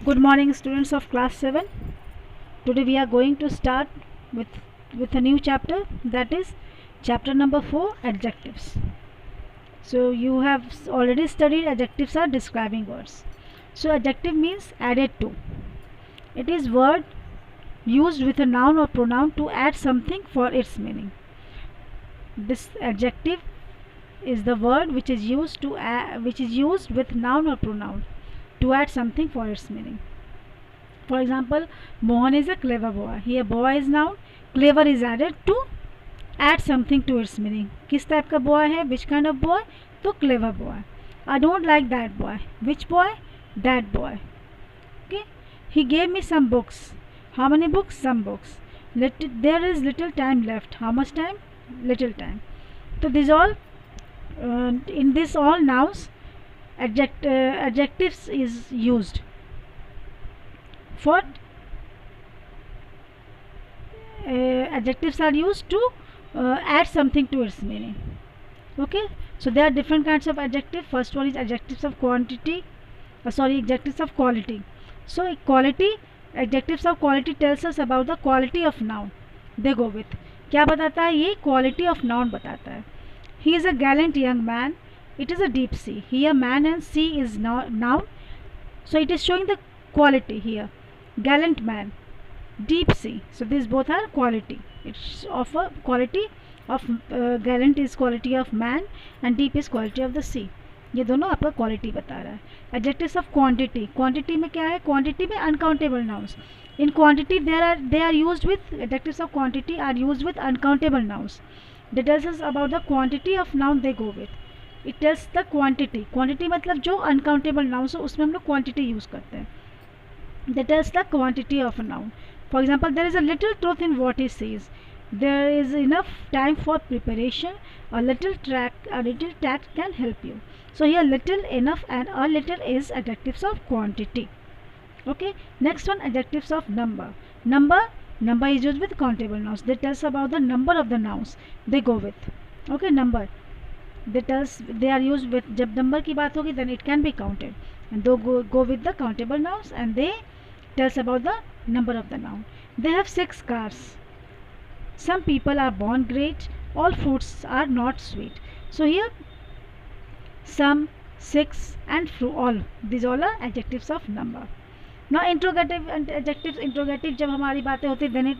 Good morning, students of class 7. Today we are going to start with a new chapter, that is chapter number 4, adjectives. So you have already studied adjectives are describing words. So adjective means added to. It is word used with a noun or pronoun to add something for its meaning. This adjective is the word which is used with noun or pronoun to add something for its meaning. For example, Mohan is a clever boy. Here boy is noun, clever is added to add something to its meaning. किस type का boy है? Which kind of boy? तो clever boy. I don't like that boy. Which boy? That boy. Okay. He gave me some books. How many books? Some books. There is little time left. How much time? Little time. So these all in this all nouns adjectives is used for adjectives are used to add something to its meaning. Okay, so there are different kinds of adjective. First one is adjectives of quantity, adjectives of quality. So quality, adjectives of quality tells us about the quality of noun. They go with क्या बताता है? ये quality of noun बताता है. He is a gallant young man. It is a deep sea. Here man and sea is noun. So it is showing the quality here. Gallant man, deep sea. So these both are quality. It's of a quality of gallant is quality of man and deep is quality of the sea. ये दोनों आपका quality बता रहा है. Adjectives of quantity. Quantity में क्या है? Quantity में uncountable nouns. In quantity they are used with adjectives of quantity are used with uncountable nouns. That tells us about the quantity of noun they go with. It tells the quantity. Quantity मतलब जो uncountable nouns हो उसमें हम लोग quantity use करते हैं. That tells the quantity of a noun. For example, there is a little truth in what he says. There is enough time for preparation. A little tact can help you. So here little, enough and a little is adjectives of quantity. Okay. Next one, adjectives of number. Number is used with countable nouns. That tells about the number of the nouns they go with. Okay, number. They are used with जब number की बात होगी then it can be counted. And they go with the countable nouns and they tells about the number of the noun. They have 6 cars. Some people are born great. All foods are not sweet. So here some, 6 and all. These all are adjectives of number. Now interrogative and adjectives. Interrogative जब हमारी बातें होती then it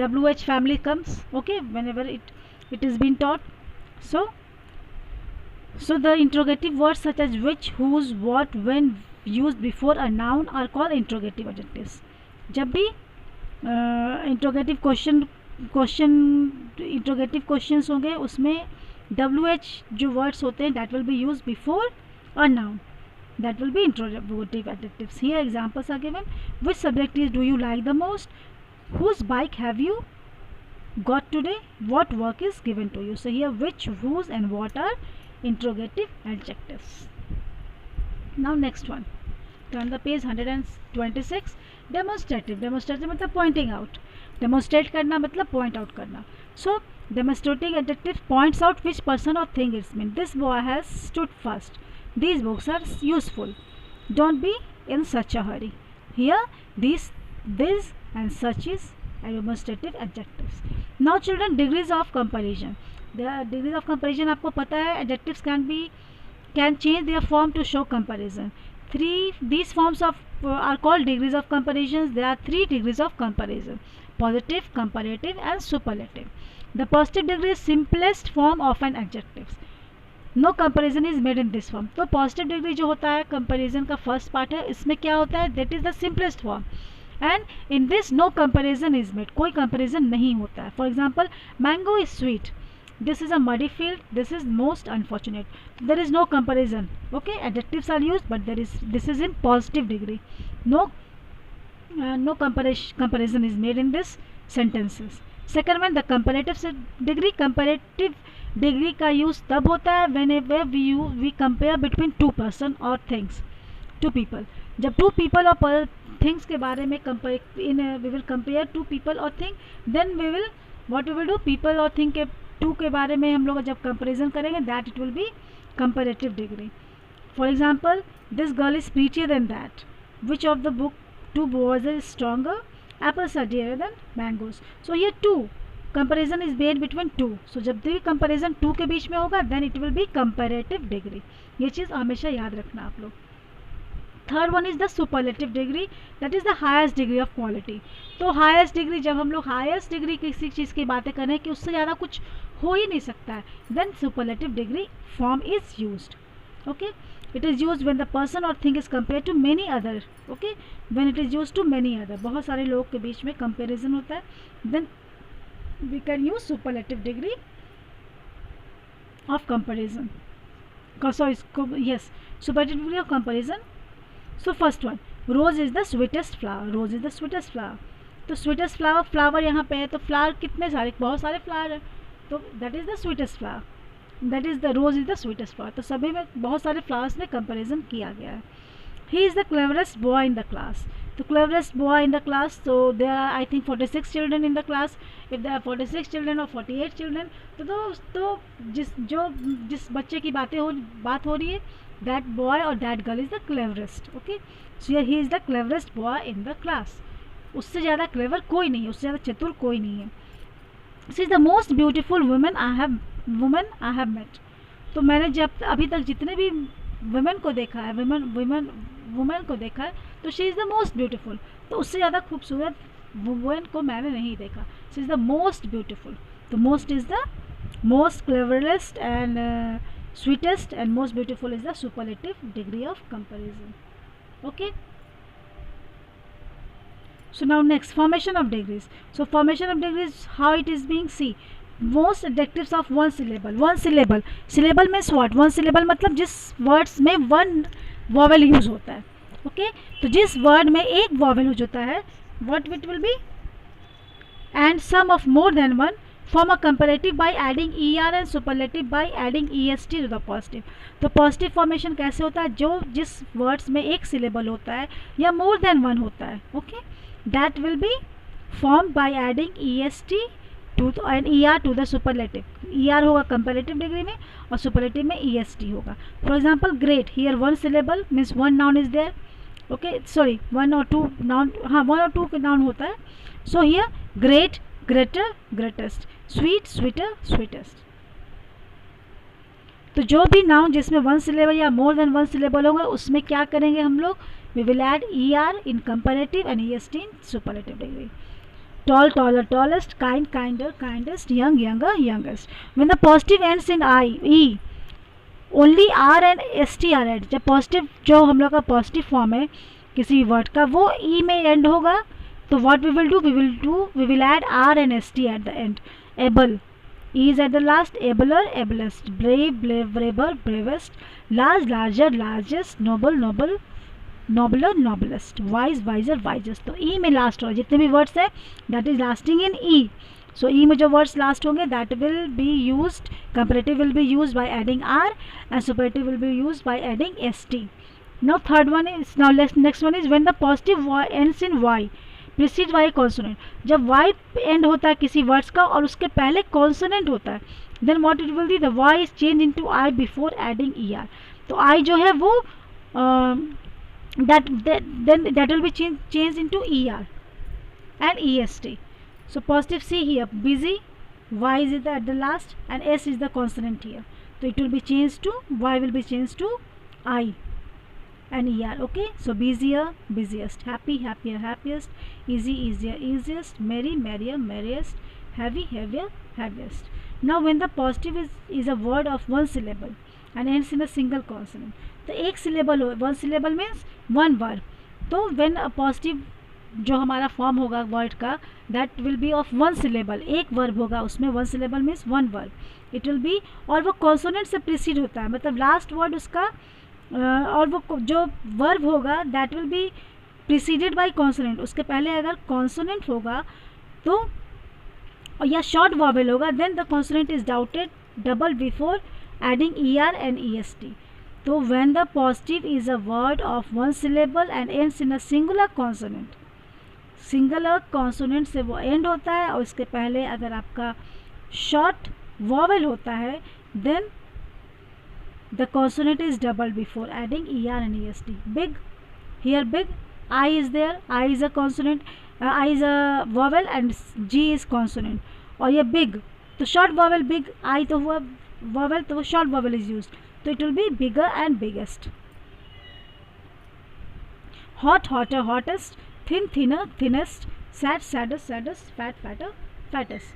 WH family comes. Okay, whenever it is being taught. So the interrogative words such as which, whose, what, when used before a noun are called interrogative adjectives. जब भी interrogative interrogative questions होंगे उसमें WH जो words होते हैं that will be used before a noun. That will be interrogative adjectives. Here examples are given. Which subject do you like the most? Whose bike have you got today? What work is given to you? So here which, whose and what are interrogative adjectives. Now next one. Turn the page 126. Demonstrative. Demonstrative मतलब pointing out. Demonstrate करना मतलब point out करना. So demonstrating adjective points out which person or thing is meant. This boy has stood first. These books are useful. Don't be in such a hurry. Here this and such is demonstrative adjectives. Now children, degrees of comparison. The degrees of comparison आपको पता है. Adjectives can change their form to show comparison. These forms of are called degrees of comparisons. There are 3 degrees of comparison: positive, comparative and superlative. The positive degree is simplest form of an adjective. No comparison is made in this form. तो positive degree जो होता है comparison का first part है, इसमें क्या होता है? That is the simplest form. And in this no comparison is made. कोई comparison नहीं होता है. For example, mango is sweet. This is a muddy field. This is most unfortunate. There is no comparison. Okay, adjectives are used, but this is in positive degree. No comparison is made in this sentences. Second one, the comparative degree. Comparative degree का use तब होता है whenever we compare between 2 person or things, 2 people. जब 2 people or things के बारे में we will compare 2 people or thing, then what we will do, people or thing के 2 के बारे में हम लोग जब comparison करेंगे that it will be comparative degree. For example, this girl is prettier than that. Which of the book two boys is stronger? Apples are dearer than mangoes. So here two comparison is made between two. So जब भी comparison two के बीच में होगा then it will be comparative degree. ये चीज़ हमेशा याद रखना आप लोग. Third one is the superlative degree, that is the highest degree of quality. तो हाईएस्ट डिग्री, जब हम लोग हाईएस्ट डिग्री किसी चीज़ की बातें कर रहे हैं कि उससे ज़्यादा कुछ हो ही नहीं सकता है, then superlative degree form is used. Okay, it is used when the person or thing is compare to many other. Okay, when it is used to many other, बहुत सारे लोगों के बीच में कंपेरिजन होता है, then we can use superlative degree of comparison. Sorry, yes, superlative degree of comparison. So first one, rose is the sweetest flower. Rose is the sweetest flower. तो sweetest flower, flower यहाँ पे है, तो flower कितने सारे, बहुत सारे flower है, तो that is the sweetest flower. That is the rose is the sweetest flower. तो सभी में बहुत सारे flowers में comparison किया गया है. He is the cleverest boy in the class. तो cleverest boy in the class, so there are I think 46 children in the class. If there are 46 children or 48 children, तो जिस बच्चे की बात हो रही है, that boy or that girl is the cleverest. Okay, so here he is the cleverest boy in the class. उससे ज़्यादा clever कोई नहीं है, उससे ज़्यादा चतुर कोई नहीं है. She is the most beautiful woman I have met. तो मैंने जब अभी तक जितने भी women को देखा है, women को देखा है, तो she is the most beautiful. तो उससे ज़्यादा खूबसूरत woman को मैंने नहीं देखा. She is the most beautiful. तो most is the most cleverest and sweetest, and most beautiful is the superlative degree of comparison. Okay, so now next, formation of degrees. So formation of degrees, how it is being seen. Most adjectives of one syllable. Syllable means what? One syllable मतलब जिस words में one vowel use होता है. Okay, तो जिस word में एक vowel use होता है, what it will be? And some of more than one. Form a comparative by adding er and superlative by adding est to the positive. तो positive formation कैसे होता है? जो जिस वर्ड्स में एक सिलेबल होता है या मोर देन वन होता है, okay, that will be form by adding est to and er to the superlative. er होगा कंपैरेटिव डिग्री में और सुपरलेटिव में est होगा. For example great, here one syllable means one noun is there. Okay, sorry, one और two noun, हाँ, one और two noun होता है. So here great, greater, greatest, sweet, sweeter, sweetest. तो जो भी नाउन जिसमें वन सिलेबल या मोर देन वन सिलेबल होगा उसमें क्या करेंगे हम लोग? We will add er in comparative and est in superlative degree. Tall, taller, tallest, kind, kinder, kindest, young, younger, youngest. When the positive ends in e, only r and st are added. जब positive, जो हम लोग का positive form है किसी word का, वो e में एंड होगा, तो what we will do? We will add r and st at the end. Able, e is at the last. Abler, ablest. Brave, braver, bravest. Large, larger, largest. Noble, nobler, noblest. Wise, wiser, wisest. तो e में last हो, जितने भी words है that is lasting in e. So e में जो words last होंगे that will be used, comparative will be used by adding r and superlative will be used by adding st. Now third one is, now next one is when the positive ends in y. Precede Y consonant. जब Y end होता है किसी words का और उसके पहले consonant होता है, then what it will be? The Y is change into I before adding er. तो आई जो है वो that will be changed into er and est. So positive C here, busy, y is at the last and s is the consonant here. So it will be changed to, y will be changed to I and er. Okay, so busier, busiest, happy, happier, happiest, easy, easier, easiest, merry, merrier, merriest, heavy, heavier, heaviest. Now when the positive is a word of one syllable and ends in a single consonant, तो एक syllable हो, one syllable means one word. तो when a positive जो हमारा form होगा word का, that will B of one syllable, एक verb होगा उसमें, one syllable means one verb, it will B, और वो कॉन्सोनेंट से प्रीसीड होता है, मतलब लास्ट वर्ड उसका, और वो जो वर्ब होगा that will be preceded by consonant. उसके पहले अगर कॉन्सोनेंट होगा तो, या शॉर्ट वॉवेल होगा, देन द कॉन्सोनेंट इज डाउटेड double before adding er and est. तो when the positive is a word of one syllable and ends in a singular consonant, singular consonant से वो एंड होता है और इसके पहले अगर आपका शॉर्ट वॉवेल होता है, then the consonant is double before adding er and est. Big, here big, I is there, I is a consonant, I is a vowel and G is consonant. और ये big, तो short vowel big, I तो हुआ vowel, तो वो short vowel is used, तो it will be bigger and biggest. Hot, hotter, hottest, thin, thinner, thinnest, sad, saddest, saddest, fat, fatter, fattest.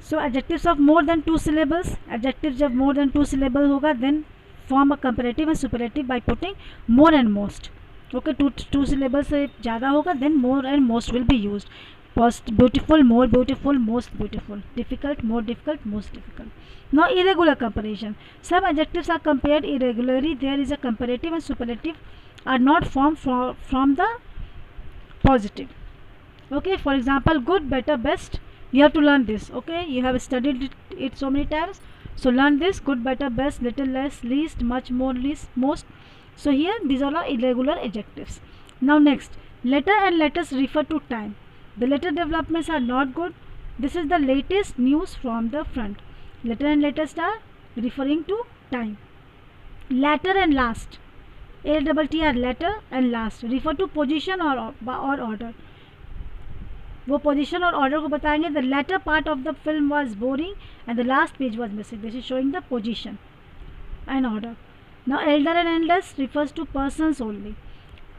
So adjectives of more than 2 syllables, adjectives जब more than 2 syllable होगा then form a comparative and superlative by putting more and most. Okay, two syllables से ज़्यादा होगा then more and most will be used. Beautiful, more beautiful, most beautiful. Difficult, more difficult, most difficult. Now irregular comparison. Some adjectives are compared irregularly. There is a comparative and superlative are not formed from the positive. Okay, for example, good, better, best. You have to learn this. Okay, you have studied it so many times. So learn this: good, better, best, little, less, least, much, more, least, most. So here these all are irregular adjectives. Now next, letter and letters refer to time. The letter developments are not good. This is the latest news from the front. Letter and letters are referring to time. Latter and last. LTT are letter and last refer to position or order. वो position और order को बताएंगे. The latter part of the film was boring and the last page was missing. This is showing the position and order. Now elder and eldest refers to persons only.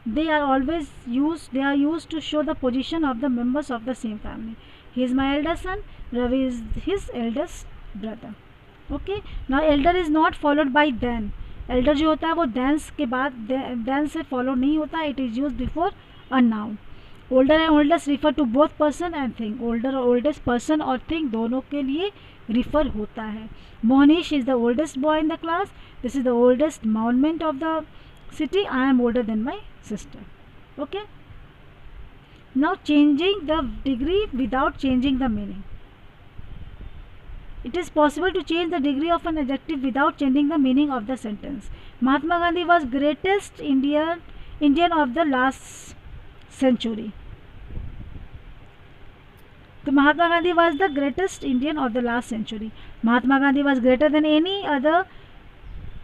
They are used to show the position of the members of the same family. He is my elder son, Ravi is his eldest brother. Okay, now elder is not followed by then. Elder जो होता है वो then के बाद then से follow नहीं होता. It is used before a noun. Older and oldest refer to both person and thing. Older और oldest person और thing दोनों के लिए refer होता है. Mohnish is the oldest boy in the class. This is the oldest monument of the city. I am older than my sister. Okay, now changing the degree without changing the meaning. It is possible to change the degree of an adjective without changing the meaning of the sentence. Mahatma Gandhi was greatest Indian of the last century. So Mahatma Gandhi was the greatest Indian of the last century. Mahatma Gandhi was greater than any other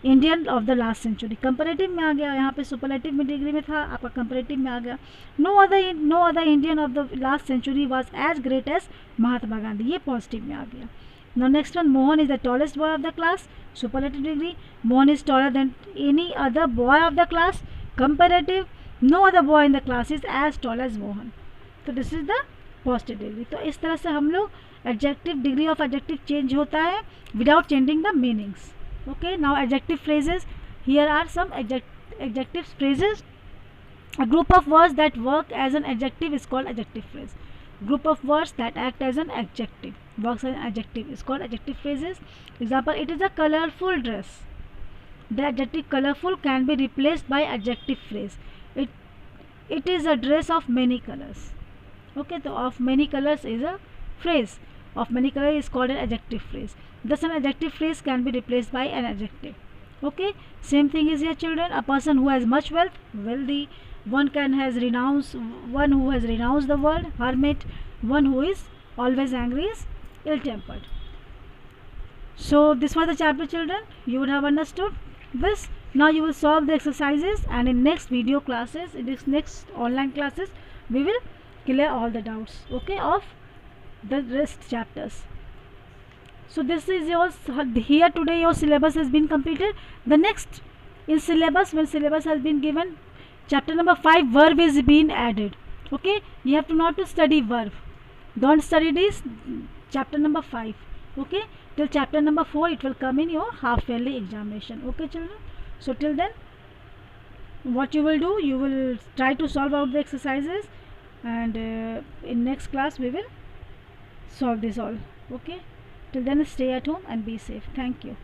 Indian of the last century. Comparative में आ गया, यहाँ पे superlative में degree में था, आपका comparative में आ गया. No other Indian of the last century was as great as Mahatma Gandhi. ये पॉजिटिव में आ गया. Now next one, Mohan is the tallest boy of the class. Superlative degree, Mohan is taller than any other boy of the class. Comparative, no other boy in the class is as tall as Mohan. तो this is the positive degree. तो इस तरह से हम लोग adjective, degree of adjective change होता है without changing the meanings. Okay, now adjective phrases. Here are some adjective phrases. A group of words that work as an adjective is called adjective phrase. Group of words that act as an adjective works as an adjective is called adjective phrases. Example, it is a colorful dress. The adjective colorful can be replaced by adjective phrase. It is a dress of many colors. Okay, so of many colors is a phrase. Of many colors is called an adjective phrase. Thus an adjective phrase can be replaced by an adjective. Okay, same thing is here children. A person who has much wealth, wealthy. One who has renounced the world, hermit. One who is always angry is ill-tempered. So this was the chapter children. You would have understood this. Now you will solve the exercises, and in next video classes, in this next online classes, we will clear all the doubts, okay, of the rest chapters. So this is yours. Here today your syllabus has been completed. The next in syllabus, when syllabus has been given, chapter number 5 verb is being added. Okay, you have to not to study verb. Don't study this chapter number 5. Okay, till chapter number 4 it will come in your half yearly examination. Okay children, so till then what you will do, you will try to solve out the exercises, and in next class we will solve this all. Okay, till then stay at home and be safe. Thank you.